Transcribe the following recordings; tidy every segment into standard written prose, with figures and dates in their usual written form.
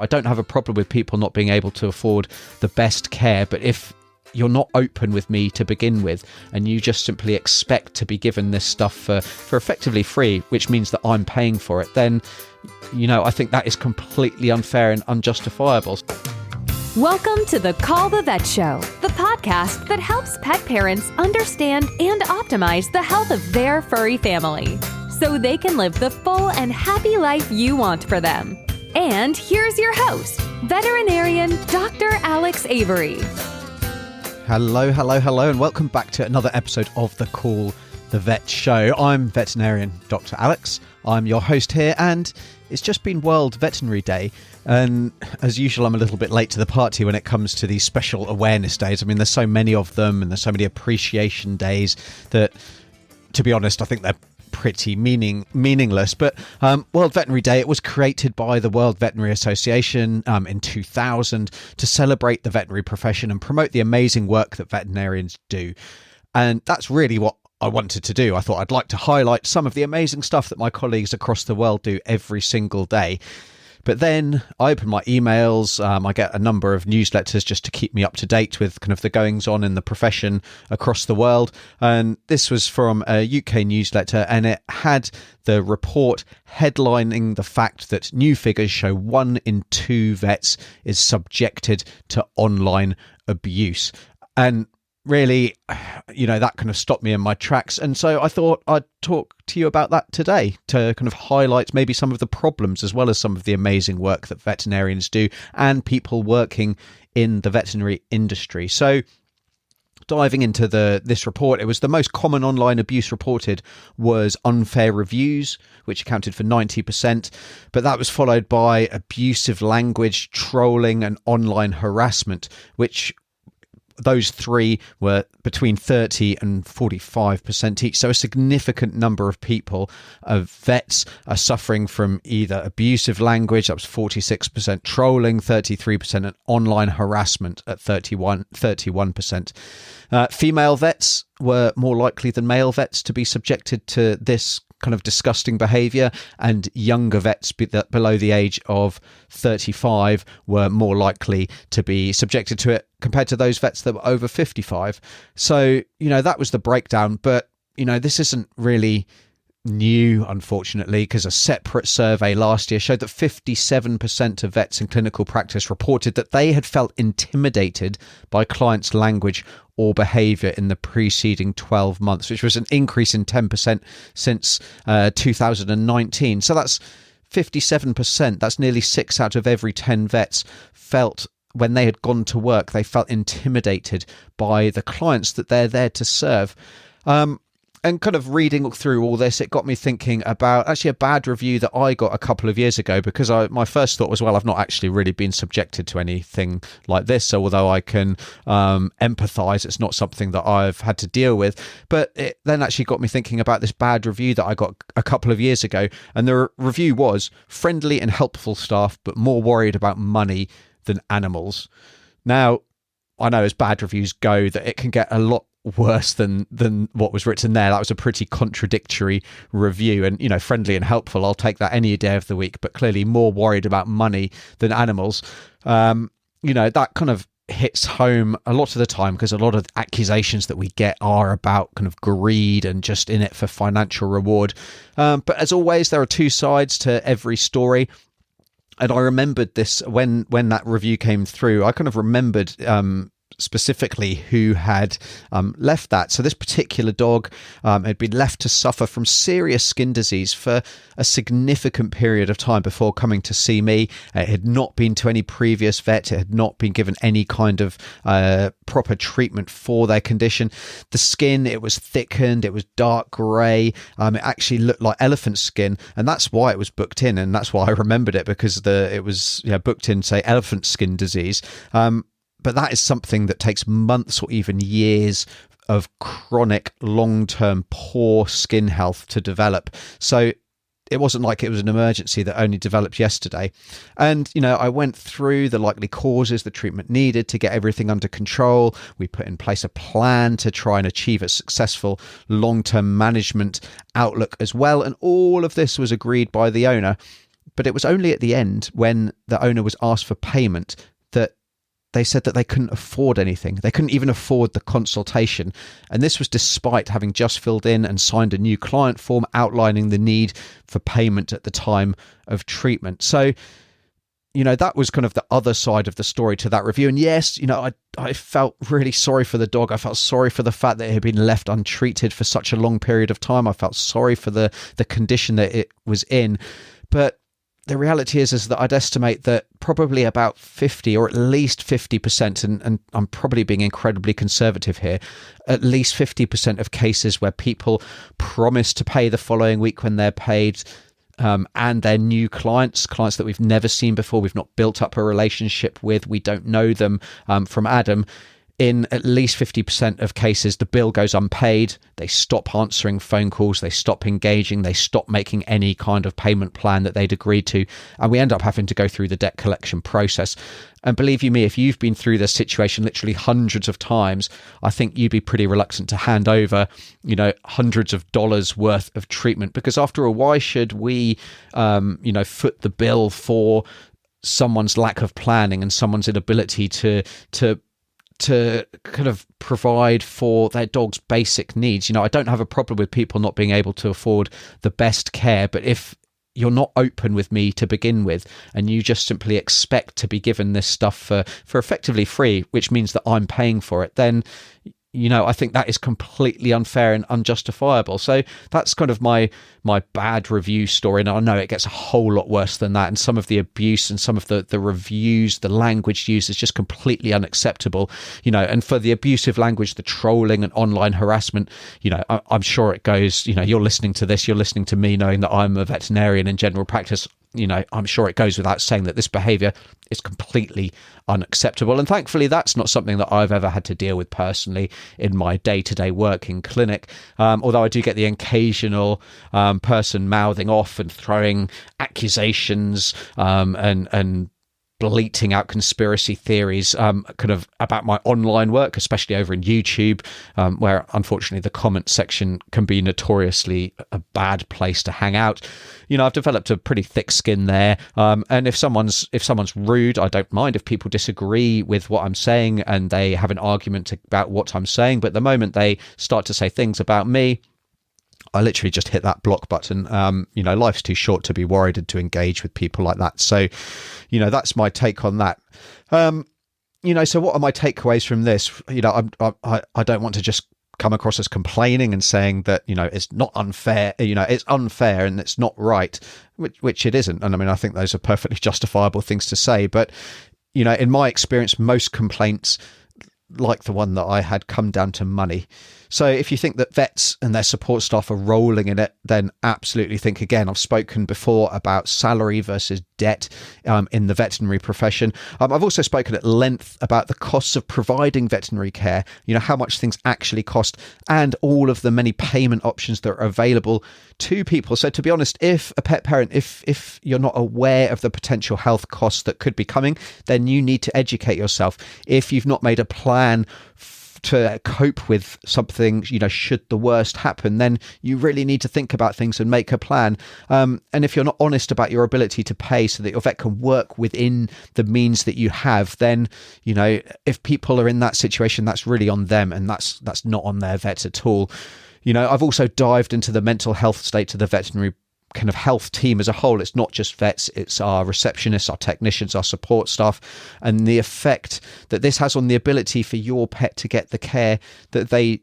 I don't have a problem with people not being able to afford the best care, but if you're not open with me to begin with and you just simply expect to be given this stuff for effectively free, which means that I'm paying for it, then, I think that is completely unfair and unjustifiable. Welcome to the Call the Vet Show, the podcast that helps pet parents understand and optimize the health of their furry family so they can live the full and happy life you want for them. And here's your host, veterinarian Dr. Alex Avery. Hello, and welcome back to another episode of the Call the Vet Show. I'm veterinarian Dr. Alex. I'm your host here, and it's just been World Veterinary Day. And as usual, I'm a little bit late to the party when it comes to these special awareness days. I mean, there's so many of them, and there's so many appreciation days that, to be honest, I think they're pretty meaningless. But World Veterinary Day, it was created by the World Veterinary Association in 2000 to celebrate the veterinary profession and promote the amazing work that veterinarians do. And that's really what I wanted to do. I thought I'd like to highlight some of the amazing stuff that my colleagues across the world do every single day. But then I open my emails, I get a number of newsletters just to keep me up to date with kind of the goings on in the profession across the world. And this was from a UK newsletter, and it had the report headlining the fact that new figures show 1 in 2 vets is subjected to online abuse. And really, that kind of stopped me in my tracks. And so I thought I'd talk to you about that today to kind of highlight maybe some of the problems as well as some of the amazing work that veterinarians do and people working in the veterinary industry. So diving into this report, it was the most common online abuse reported was unfair reviews, which accounted for 90%, but that was followed by abusive language, trolling, and online harassment, which those three were between 30 and 45% each. So a significant number of people, vets, are suffering from either abusive language, that was 46%, trolling, 33%, and online harassment at 31%. Female vets were more likely than male vets to be subjected to this kind of disgusting behaviour, and younger vets below the age of 35 were more likely to be subjected to it compared to those vets that were over 55. So, that was the breakdown. But, this isn't really new, unfortunately, because a separate survey last year showed that 57% of vets in clinical practice reported that they had felt intimidated by clients' language or behaviour in the preceding 12 months, which was an increase in 10% since 2019. So that's 57%. That's nearly 6 out of every 10 vets felt when they had gone to work, they felt intimidated by the clients that they're there to serve. And kind of reading through all this, it got me thinking about actually a bad review that I got a couple of years ago, because my first thought was, well, I've not actually really been subjected to anything like this. So although I can empathise, it's not something that I've had to deal with. But it then actually got me thinking about this bad review that I got a couple of years ago. And the review was friendly and helpful staff, but more worried about money than animals. Now, I know as bad reviews go that it can get a lot worse than what was written there. That was a pretty contradictory review, and friendly and helpful, I'll take that any day of the week, but clearly more worried about money than animals. That kind of hits home a lot of the time, because a lot of accusations that we get are about kind of greed and just in it for financial reward. But as always, there are two sides to every story. And I remembered this when that review came through. I kind of remembered specifically who had left that. So this particular dog had been left to suffer from serious skin disease for a significant period of time before coming to see me. It had not been to any previous vet. It had not been given any kind of proper treatment for their condition. The skin, it was thickened, it was dark grey. It actually looked like elephant skin, and that's why it was booked in, and that's why I remembered it, because it was booked in, say, elephant skin disease. But that is something that takes months or even years of chronic, long-term, poor skin health to develop. So it wasn't like it was an emergency that only developed yesterday. And, I went through the likely causes, the treatment needed to get everything under control. We put in place a plan to try and achieve a successful long-term management outlook as well. And all of this was agreed by the owner. But it was only at the end, when the owner was asked for payment, that they said that they couldn't afford anything. They couldn't even afford the consultation. And this was despite having just filled in and signed a new client form outlining the need for payment at the time of treatment. So, that was kind of the other side of the story to that review. And yes, I felt really sorry for the dog. I felt sorry for the fact that it had been left untreated for such a long period of time. I felt sorry for the condition that it was in. But the reality is that I'd estimate that probably about 50 or at least 50%, and I'm probably being incredibly conservative here, at least 50% of cases where people promise to pay the following week when they're paid, and they're new clients that we've never seen before, we've not built up a relationship with, we don't know them from Adam. In at least 50% of cases, the bill goes unpaid. They stop answering phone calls. They stop engaging. They stop making any kind of payment plan that they'd agreed to. And we end up having to go through the debt collection process. And believe you me, if you've been through this situation literally hundreds of times, I think you'd be pretty reluctant to hand over, hundreds of dollars worth of treatment. Because after all, why should we, foot the bill for someone's lack of planning and someone's inability to kind of provide for their dog's basic needs? I don't have a problem with people not being able to afford the best care, but if you're not open with me to begin with and you just simply expect to be given this stuff for effectively free, which means that I'm paying for it, then I think that is completely unfair and unjustifiable. So that's kind of my bad review story. And I know it gets a whole lot worse than that. And some of the abuse and some of the reviews, the language used is just completely unacceptable. And for the abusive language, the trolling and online harassment, I'm sure it goes, you're listening to this, you're listening to me knowing that I'm a veterinarian in general practice. I'm sure it goes without saying that this behavior is completely unacceptable. And thankfully, that's not something that I've ever had to deal with personally in my day-to-day work in clinic. Although I do get the occasional person mouthing off and throwing accusations and bleating out conspiracy theories kind of about my online work, especially over in YouTube, where unfortunately the comment section can be notoriously a bad place to hang out. I've developed a pretty thick skin there, and if someone's rude, I don't mind if people disagree with what I'm saying and they have an argument about what I'm saying. But the moment they start to say things about me, I literally just hit that block button. Life's too short to be worried and to engage with people like that. So, that's my take on that. So what are my takeaways from this? I don't want to just come across as complaining and saying that, it's not unfair, it's unfair and it's not right, which it isn't. And I think those are perfectly justifiable things to say. But, in my experience, most complaints like the one that I had come down to money. So if you think that vets and their support staff are rolling in it, then absolutely think again. I've spoken before about salary versus debt in the veterinary profession. I've also spoken at length about the costs of providing veterinary care, how much things actually cost and all of the many payment options that are available to people. So to be honest, if a pet parent, if you're not aware of the potential health costs that could be coming, then you need to educate yourself. If you've not made a plan to cope with something, should the worst happen, then you really need to think about things and make a plan. And if you're not honest about your ability to pay so that your vet can work within the means that you have, then, if people are in that situation, that's really on them and that's not on their vets at all. I've also dived into the mental health state of the veterinary kind of health team as a whole. It's not just vets, it's our receptionists, our technicians, our support staff, and the effect that this has on the ability for your pet to get the care that they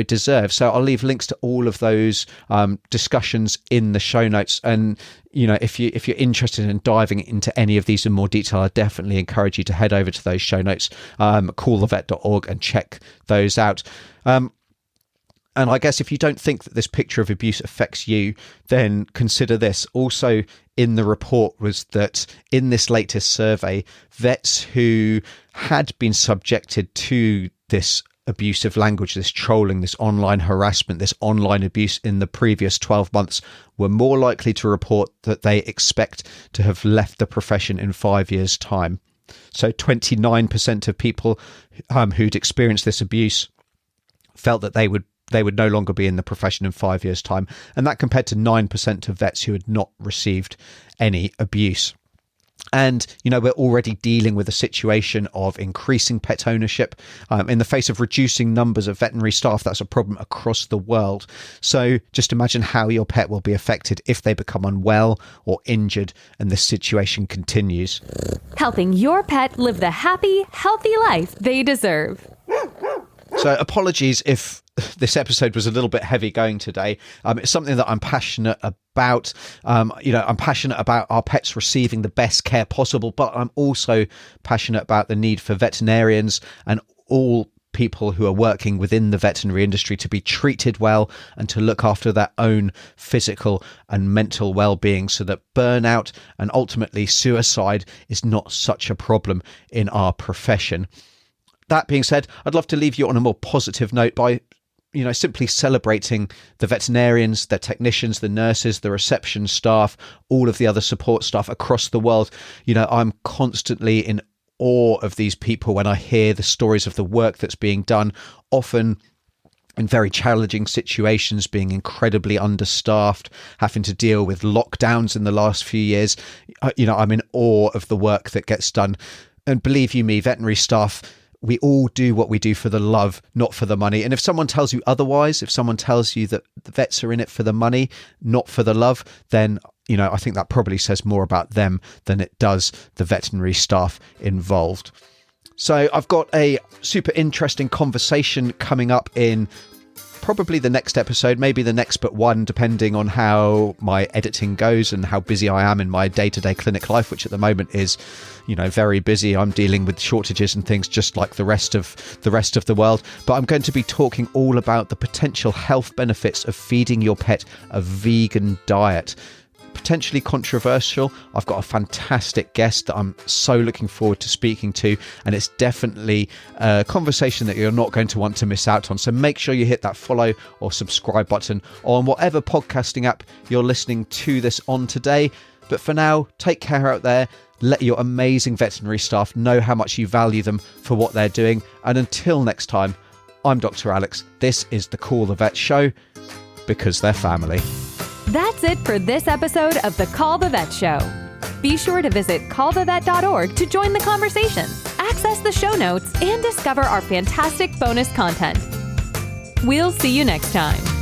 deserve. So I'll leave links to all of those discussions in the show notes. And if you're interested in diving into any of these in more detail, I definitely encourage you to head over to those show notes, callthevet.org, and check those out. And I guess if you don't think that this picture of abuse affects you, then consider this. Also in the report was that in this latest survey, vets who had been subjected to this abusive language, this trolling, this online harassment, this online abuse in the previous 12 months were more likely to report that they expect to have left the profession in 5 years' time. So 29% of people who'd experienced this abuse felt that they would they would no longer be in the profession in 5 years' time. And that compared to 9% of vets who had not received any abuse. And, we're already dealing with a situation of increasing pet ownership. In the face of reducing numbers of veterinary staff, that's a problem across the world. So just imagine how your pet will be affected if they become unwell or injured and this situation continues. Helping your pet live the happy, healthy life they deserve. So apologies if this episode was a little bit heavy going today. It's something that I'm passionate about. I'm passionate about our pets receiving the best care possible, but I'm also passionate about the need for veterinarians and all people who are working within the veterinary industry to be treated well and to look after their own physical and mental well-being so that burnout and ultimately suicide is not such a problem in our profession. That being said, I'd love to leave you on a more positive note by simply celebrating the veterinarians, the technicians, the nurses, the reception staff, all of the other support staff across the world. I'm constantly in awe of these people when I hear the stories of the work that's being done, often in very challenging situations, being incredibly understaffed, having to deal with lockdowns in the last few years. I'm in awe of the work that gets done. And believe you me, veterinary staff, we all do what we do for the love, not for the money. And if someone tells you otherwise, if someone tells you that the vets are in it for the money, not for the love, then, I think that probably says more about them than it does the veterinary staff involved. So I've got a super interesting conversation coming up in probably the next episode, maybe the next but one, depending on how my editing goes and how busy I am in my day-to-day clinic life, which at the moment is, very busy. I'm dealing with shortages and things just like the rest of the world. But I'm going to be talking all about the potential health benefits of feeding your pet a vegan diet. Potentially controversial. I've got a fantastic guest that I'm so looking forward to speaking to, and it's definitely a conversation that you're not going to want to miss out on. So make sure you hit that follow or subscribe button on whatever podcasting app you're listening to this on today. But for now, take care out there. Let your amazing veterinary staff know how much you value them for what they're doing. And until next time, I'm Dr. Alex. This is the Call the Vet Show, because they're family. That's it for this episode of the Call the Vet Show. Be sure to visit callthevet.org to join the conversation, access the show notes, and discover our fantastic bonus content. We'll see you next time.